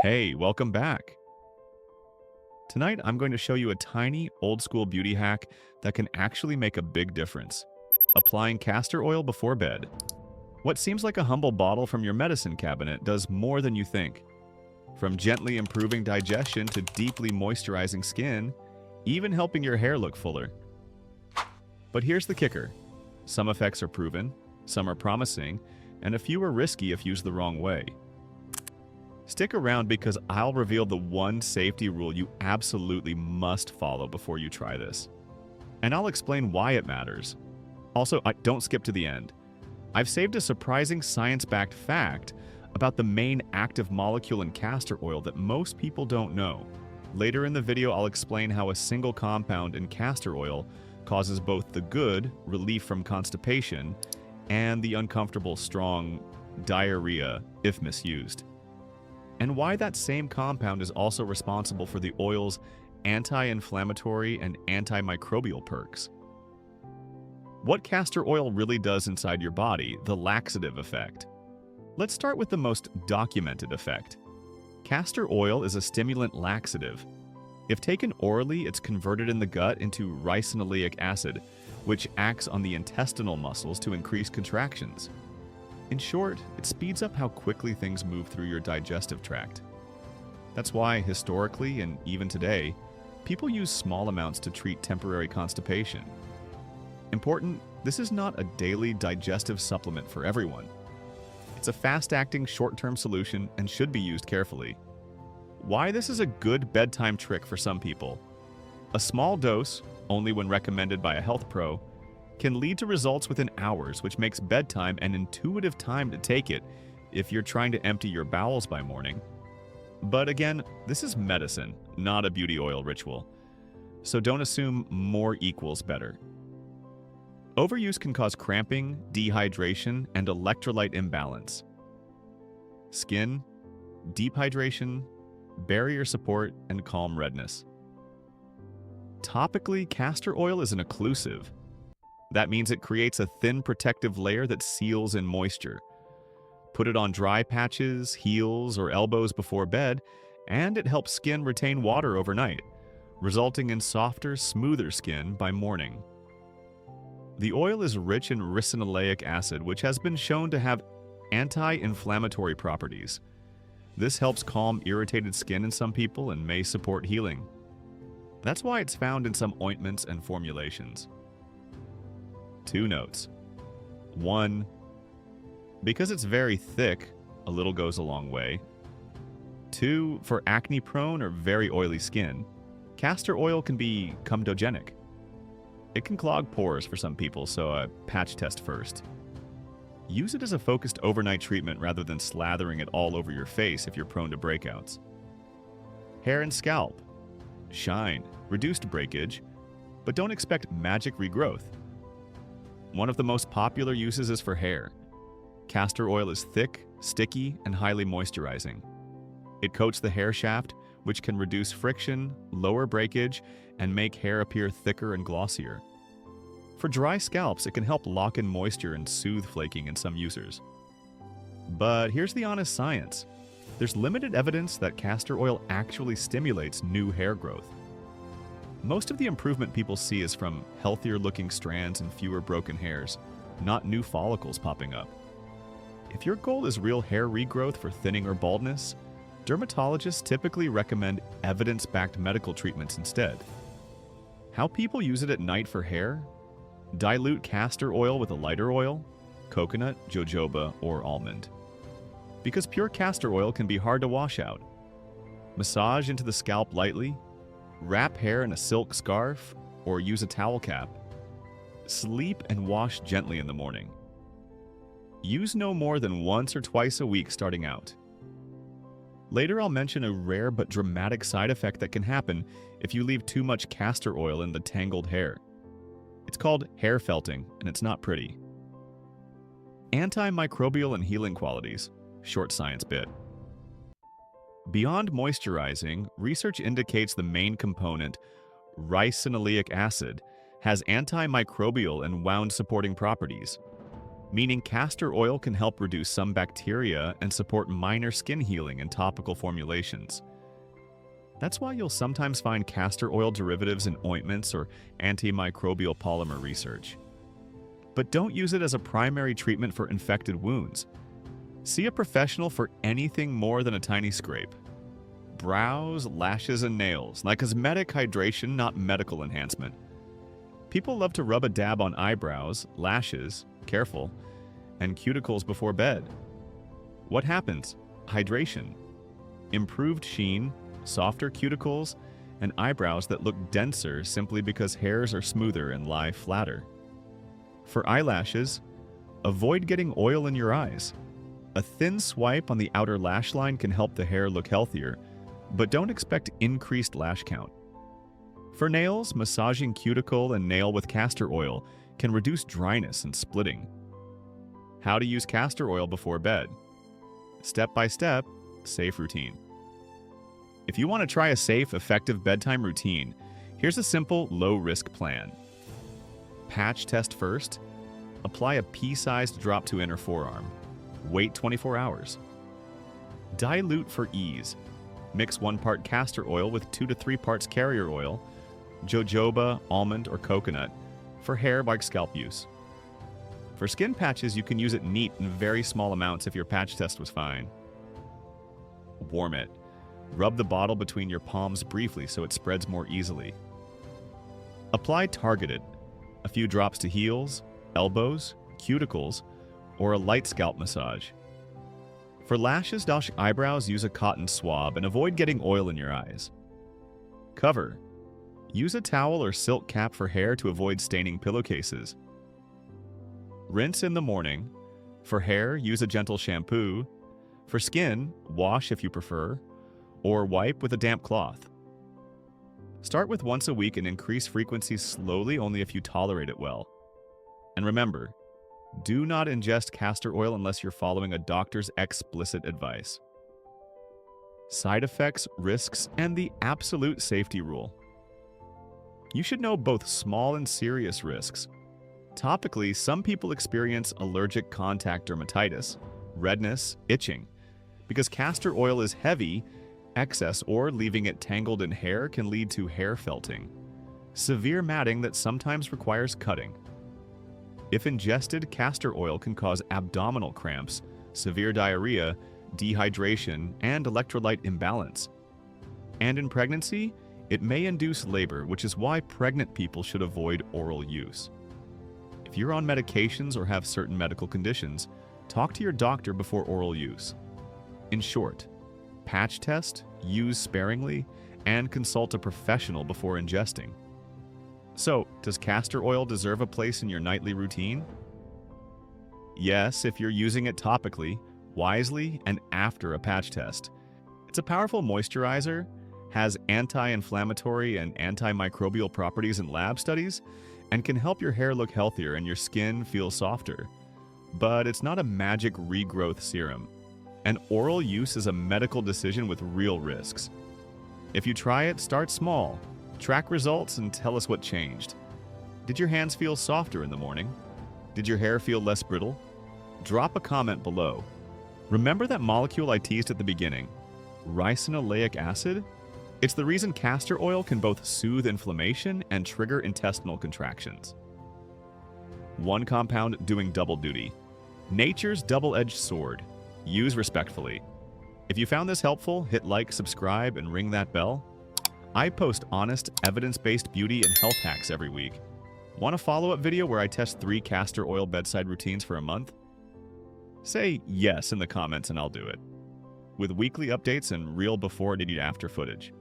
Hey, welcome back. Tonight, I'm going to show you a tiny, old-school beauty hack that can actually make a big difference. Applying castor oil before bed. What seems like a humble bottle from your medicine cabinet does more than you think. From gently improving digestion to deeply moisturizing skin, even helping your hair look fuller. But here's the kicker. Some effects are proven, some are promising, and a few are risky if used the wrong way. Stick around because I'll reveal the one safety rule you absolutely must follow before you try this. And I'll explain why it matters. Also, don't skip to the end. I've saved a surprising science-backed fact about the main active molecule in castor oil that most people don't know. Later in the video, I'll explain how a single compound in castor oil causes both the good, relief from constipation, and the uncomfortable, strong diarrhea if misused. And why that same compound is also responsible for the oil's anti-inflammatory and antimicrobial perks. What castor oil really does inside your body, the laxative effect. Let's start with the most documented effect. Castor oil is a stimulant laxative. If taken orally, it's converted in the gut into ricinoleic acid, which acts on the intestinal muscles to increase contractions. In short, it speeds up how quickly things move through your digestive tract. That's why, historically and even today, people use small amounts to treat temporary constipation. Important, this is not a daily digestive supplement for everyone. It's a fast-acting, short-term solution and should be used carefully. Why this is a good bedtime trick for some people. A small dose, only when recommended by a health pro, can lead to results within hours, which makes bedtime an intuitive time to take it if you're trying to empty your bowels by morning. But again, this is medicine, not a beauty oil ritual. So don't assume more equals better. Overuse can cause cramping, dehydration, and electrolyte imbalance. Skin, deep hydration, barrier support, and calm redness. Topically, castor oil is an occlusive. That means it creates a thin protective layer that seals in moisture. Put it on dry patches, heels, or elbows before bed, and it helps skin retain water overnight, resulting in softer, smoother skin by morning. The oil is rich in ricinoleic acid, which has been shown to have anti-inflammatory properties. This helps calm irritated skin in some people and may support healing. That's why it's found in some ointments and formulations. 2 notes. 1. Because it's very thick, a little goes a long way. 2. For acne-prone or very oily skin, castor oil can be comedogenic. It can clog pores for some people, so a patch test first. Use it as a focused overnight treatment rather than slathering it all over your face if you're prone to breakouts. Hair and scalp. Shine, reduced breakage, but don't expect magic regrowth. One of the most popular uses is for hair. Castor oil is thick, sticky, and highly moisturizing. It coats the hair shaft, which can reduce friction, lower breakage, and make hair appear thicker and glossier. For dry scalps, it can help lock in moisture and soothe flaking in some users. But here's the honest science. There's limited evidence that castor oil actually stimulates new hair growth. Most of the improvement people see is from healthier-looking strands and fewer broken hairs, not new follicles popping up. If your goal is real hair regrowth for thinning or baldness, dermatologists typically recommend evidence-backed medical treatments instead. How people use it at night for hair? Dilute castor oil with a lighter oil, coconut, jojoba, or almond. Because pure castor oil can be hard to wash out. Massage into the scalp lightly, wrap hair in a silk scarf, or use a towel cap. Sleep and wash gently in the morning. Use no more than once or twice a week starting out. Later I'll mention a rare but dramatic side effect that can happen if you leave too much castor oil in the tangled hair. It's called hair felting, and it's not pretty. Antimicrobial and healing qualities. Short science bit. Beyond moisturizing, research indicates the main component, ricinoleic acid, has antimicrobial and wound-supporting properties. meaning castor oil can help reduce some bacteria and support minor skin healing in topical formulations. That's why you'll sometimes find castor oil derivatives in ointments or antimicrobial polymer research. But don't use it as a primary treatment for infected wounds. See a professional for anything more than a tiny scrape. Brows, lashes, and nails, like cosmetic hydration, not medical enhancement. People love to rub a dab on eyebrows, lashes, careful, and cuticles before bed. What happens? Hydration. Improved sheen, softer cuticles, and eyebrows that look denser simply because hairs are smoother and lie flatter. For eyelashes, avoid getting oil in your eyes. A thin swipe on the outer lash line can help the hair look healthier, but don't expect increased lash count. For nails, massaging cuticle and nail with castor oil can reduce dryness and splitting. How to use castor oil before bed. Step-by-step, safe routine. If you want to try a safe, effective bedtime routine, here's a simple, low-risk plan. Patch test first. Apply a pea-sized drop to inner forearm. Wait 24 hours. Dilute for ease. Mix 1 part castor oil with 2 to 3 parts carrier oil, jojoba, almond, or coconut, for hair like scalp use. For skin patches, you can use it neat in very small amounts if your patch test was fine. Warm it. Rub the bottle between your palms briefly so it spreads more easily. Apply targeted. A few drops to heels, elbows, cuticles, or a light scalp massage. For lashes / eyebrows, use a cotton swab and avoid getting oil in your eyes. Cover. Use a towel or silk cap for hair to avoid staining pillowcases. Rinse in the morning. For hair, use a gentle shampoo. For skin, wash if you prefer, or wipe with a damp cloth. Start with once a week and increase frequency slowly only if you tolerate it well. And remember, do not ingest castor oil unless you're following a doctor's explicit advice. Side effects, risks, and the absolute safety rule. You should know both small and serious risks. Topically, some people experience allergic contact dermatitis, redness, itching. Because castor oil is heavy, excess or leaving it tangled in hair can lead to hair felting, severe matting that sometimes requires cutting. If ingested, castor oil can cause abdominal cramps, severe diarrhea, dehydration, and electrolyte imbalance. And in pregnancy, it may induce labor, which is why pregnant people should avoid oral use. If you're on medications or have certain medical conditions, talk to your doctor before oral use. In short, patch test, use sparingly, and consult a professional before ingesting. So, does castor oil deserve a place in your nightly routine? Yes, if you're using it topically, wisely, and after a patch test. It's a powerful moisturizer, has anti-inflammatory and antimicrobial properties in lab studies, and can help your hair look healthier and your skin feel softer. But it's not a magic regrowth serum. And oral use is a medical decision with real risks. If you try it, start small. Track results and tell us what changed. Did your hands feel softer in the morning? Did your hair feel less brittle? Drop a comment below. Remember that molecule I teased at the beginning, ricinoleic acid? It's the reason castor oil can both soothe inflammation and trigger intestinal contractions. One compound doing double duty. Nature's double-edged sword. Use respectfully. If you found this helpful, hit like, subscribe, and ring that bell. I post honest, evidence-based beauty and health hacks every week. Want a follow-up video where I test 3 castor oil bedside routines for a month? Say yes in the comments and I'll do it. With weekly updates and real before and after footage.